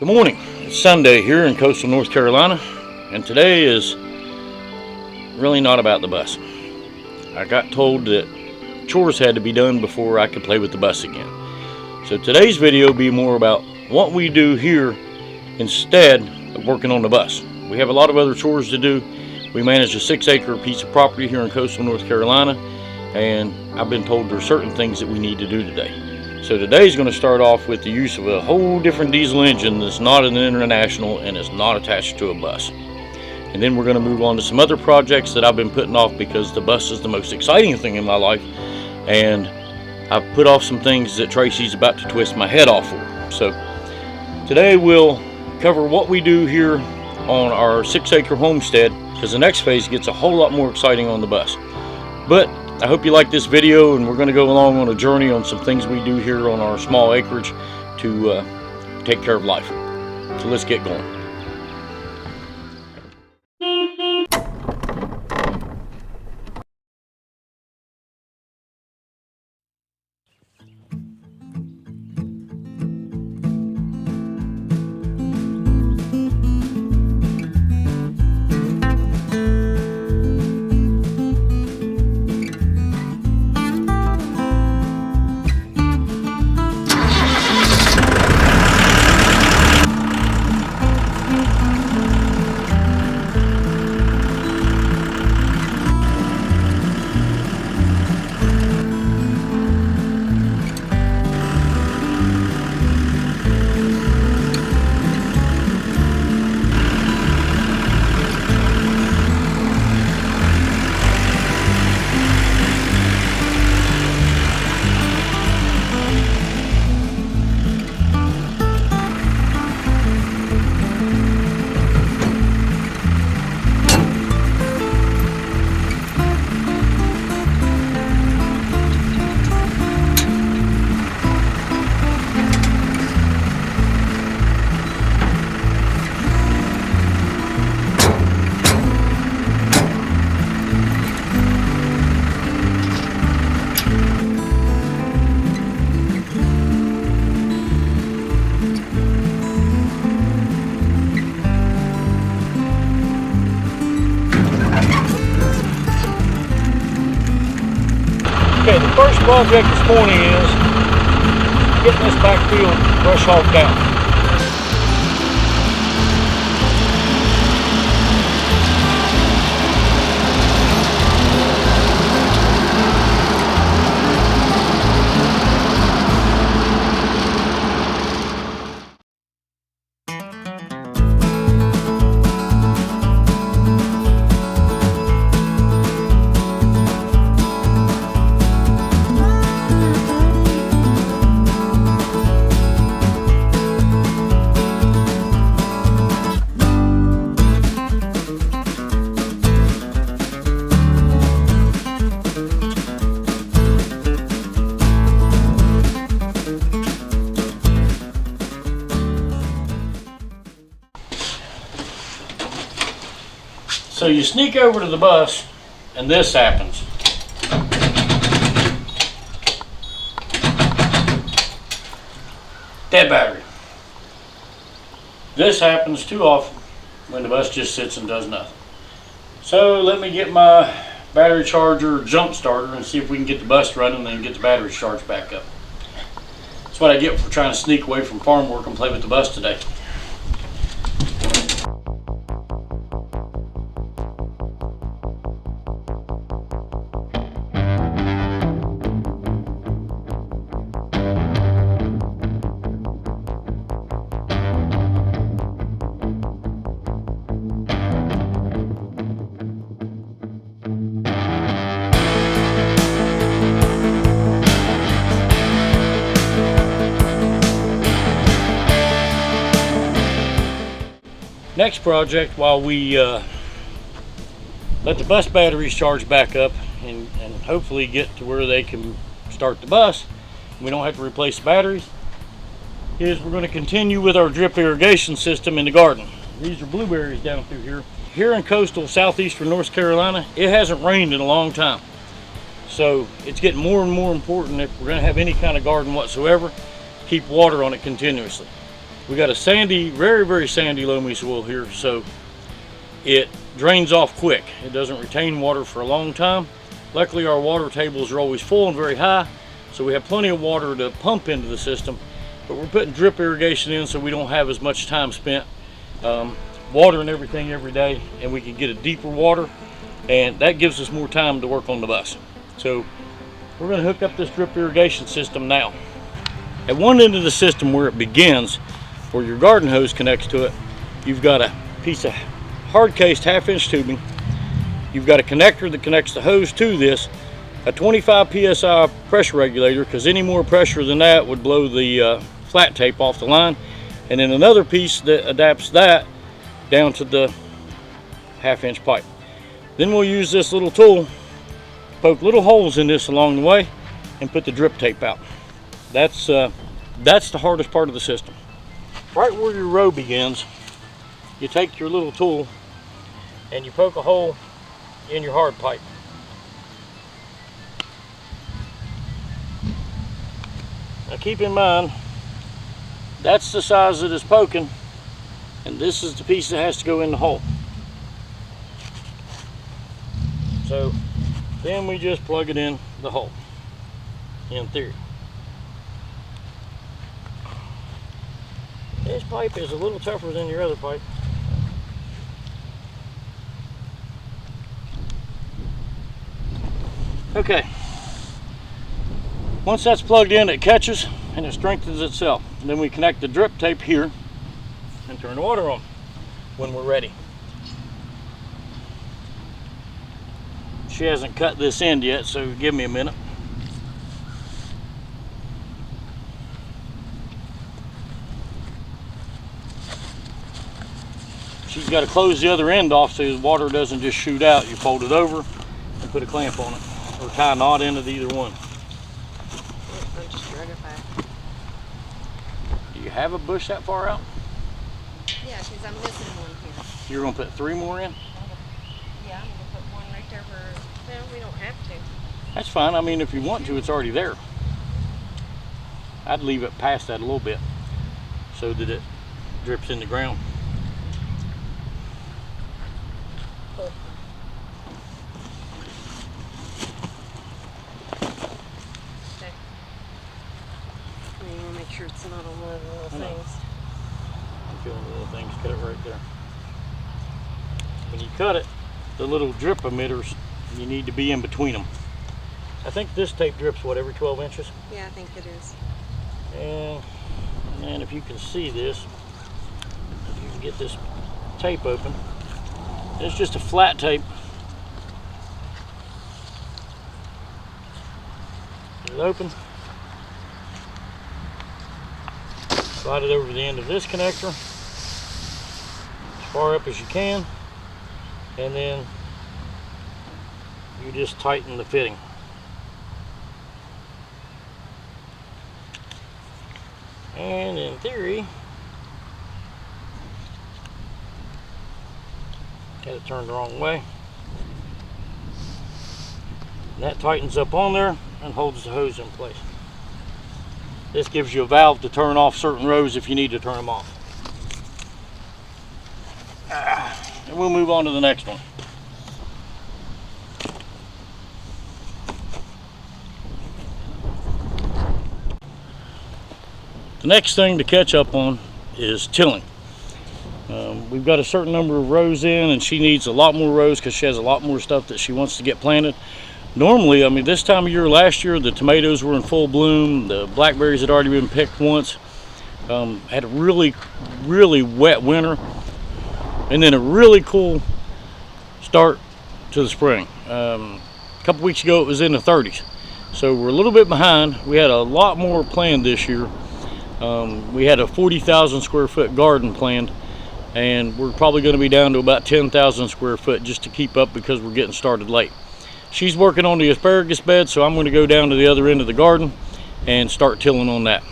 morning. It's Sunday here in coastal North Carolina, and today is really not about the bus. I got told that chores had to be done before I could play with the bus again. So today's video will be more about what we do here instead of working on the bus. We have a lot of other chores to do. We manage a 6-acre piece of property here in coastal North Carolina, and I've been told there are certain things that we need to do today. So today's going to start off with the use of a whole different diesel engine that's not an international and is not attached to a bus. And then we're going to move on to some other projects that I've been putting off because the bus is the most exciting thing in my life, and I've put off some things that Tracey's about to twist my head off for. So today we'll cover what we do here on our 6-acre homestead, because the next phase gets a whole lot more exciting on the bus. But I hope you like this video, and we're going to go along on a journey on some things we do here on our small acreage to take care of life. So let's get going. Okay, the first project this morning is getting this back field brush hogged out. So you sneak over to the bus, and this happens. Dead battery. This happens too often when the bus just sits and does nothing. So let me get my battery charger jump starter and see if we can get the bus running and get the battery charged back up. That's what I get for trying to sneak away from farm work and play with the bus today. Next project, while we let the bus batteries charge back up and hopefully get to where they can start the bus, we don't have to replace the batteries, is we're going to continue with our drip irrigation system in the garden. These are blueberries down through here. Here in coastal southeastern North Carolina, it hasn't rained in a long time. So it's getting more and more important if we're going to have any kind of garden whatsoever, keep water on it continuously. We got a sandy, very, very sandy loamy soil here, so it drains off quick. It doesn't retain water for a long time. Luckily, our water tables are always full and very high, so we have plenty of water to pump into the system. But we're putting drip irrigation in so we don't have as much time spent watering everything every day, and we can get a deeper water, and that gives us more time to work on the bus. So we're going to hook up this drip irrigation system now. At one end of the system where it begins, where your garden hose connects to it, you've got a piece of hard cased 1/2 inch tubing. You've got a connector that connects the hose to this, a 25 psi pressure regulator, because any more pressure than that would blow the flat tape off the line, and then another piece that adapts that down to the 1/2 inch pipe. Then we'll use this little tool, poke little holes in this along the way, and put the drip tape out. That's the hardest part of the system. Right where your row begins, you take your little tool and you poke a hole in your hard pipe. Now keep in mind, that's the size that is poking, and this is the piece that has to go in the hole. So then we just plug it in the hole, in theory. This pipe is a little tougher than your other pipe. Okay, once that's plugged in, it catches and it strengthens itself. And then we connect the drip tape here and turn the water on when we're ready. She hasn't cut this end yet, so give me a minute. She's got to close the other end off so the water doesn't just shoot out. You fold it over and put a clamp on it, or tie a knot into either one. I'll just drag it back. Do you have a bush that far out? Yeah, because I'm missing one here. You're going to put 3 more in? Yeah, I'm going to put one right there for, well, we don't have to. That's fine. I mean, if you want to, it's already there. I'd leave it past that a little bit so that it drips in the ground. Cool. Okay. You want to make sure it's not on one of the little things. I'm feeling the little things. Cut it right there. When you cut it, the little drip emitters, you need to be in between them. I think this tape drips, what, every 12 inches? Yeah, I think it is. And if you can see this, if you can get this tape open, it's just a flat tape. Get it open. Slide it over the end of this connector as far up as you can, and then you just tighten the fitting. And in theory, got it turned the wrong way. And that tightens up on there and holds the hose in place. This gives you a valve to turn off certain rows if you need to turn them off. And we'll move on to the next one. The next thing to catch up on is tilling. We've got a certain number of rows in, and she needs a lot more rows because she has a lot more stuff that she wants to get planted. Normally, I mean, this time of year last year, the tomatoes were in full bloom. The blackberries had already been picked once. Had a really, really wet winter, and then a really cool start to the spring. A couple weeks ago, it was in the 30s. So we're a little bit behind. We had a lot more planned this year. We had a 40,000 square foot garden planned, and we're probably going to be down to about 10,000 square foot just to keep up because we're getting started late. She's working on the asparagus bed, so I'm going to go down to the other end of the garden and start tilling on that.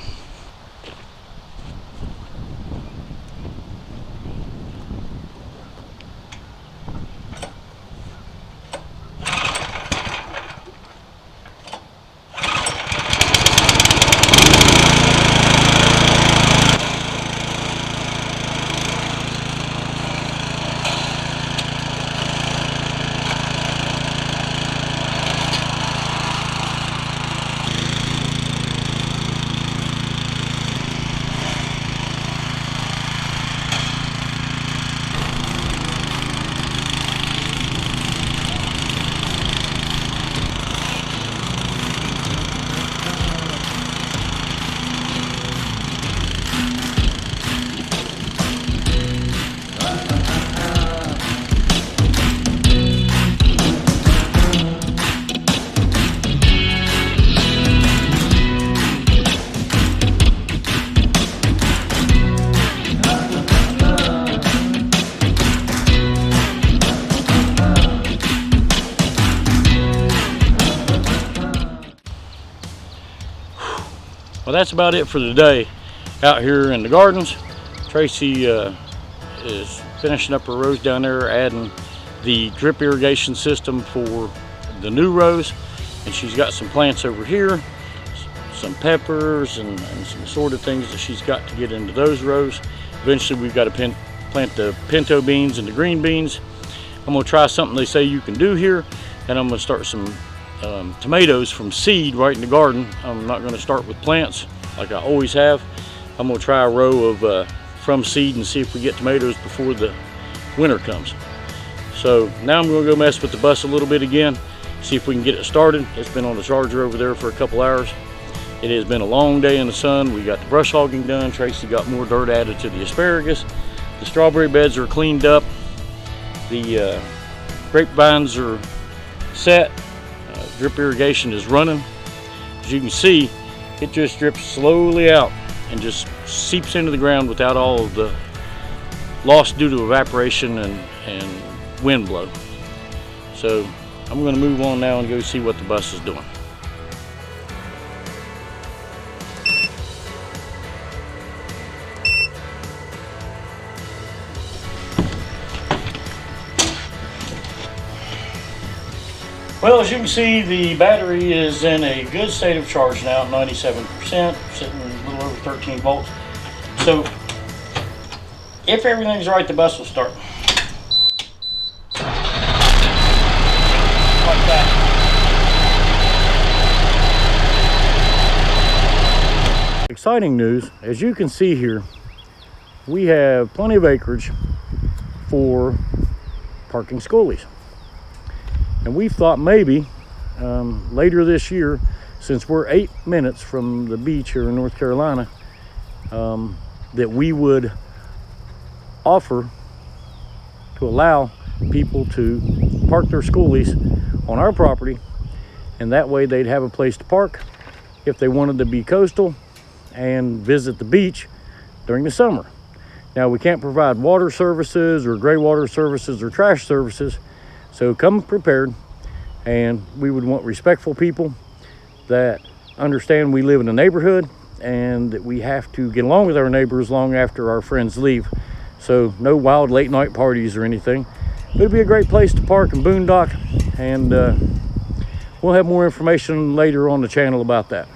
Well, that's about it for today out here in the gardens. Tracey is finishing up her rows down there, adding the drip irrigation system for the new rows, and she's got some plants over here, some peppers and some assorted things that she's got to get into those rows. Eventually we've got to plant the pinto beans and the green beans. I'm going to try something they say you can do here, and I'm going to start some tomatoes from seed right in the garden. I'm not going to start with plants like I always have. I'm going to try a row of from seed and see if we get tomatoes before the winter comes. So now I'm going to go mess with the bus a little bit again, see if we can get it started. It's been on the charger over there for a couple hours. It has been a long day in the sun. We got the brush hogging done. Tracey got more dirt added to the asparagus. The strawberry beds are cleaned up. The grapevines are set. Drip irrigation is running. As you can see, it just drips slowly out and just seeps into the ground without all of the loss due to evaporation and wind blow. So I'm going to move on now and go see what the bus is doing. Well, as you can see, the battery is in a good state of charge now, 97%, sitting a little over 13 volts. So if everything's right, the bus will start. Like that. Exciting news, as you can see here, we have plenty of acreage for parking schoolies. And we thought maybe later this year, since we're 8 minutes from the beach here in North Carolina, that we would offer to allow people to park their schoolies on our property, and that way they'd have a place to park if they wanted to be coastal and visit the beach during the summer. Now, we can't provide water services or gray water services or trash services, so come prepared, and we would want respectful people that understand we live in a neighborhood and that we have to get along with our neighbors long after our friends leave. So no wild late night parties or anything. It would be a great place to park and boondock, and we'll have more information later on the channel about that.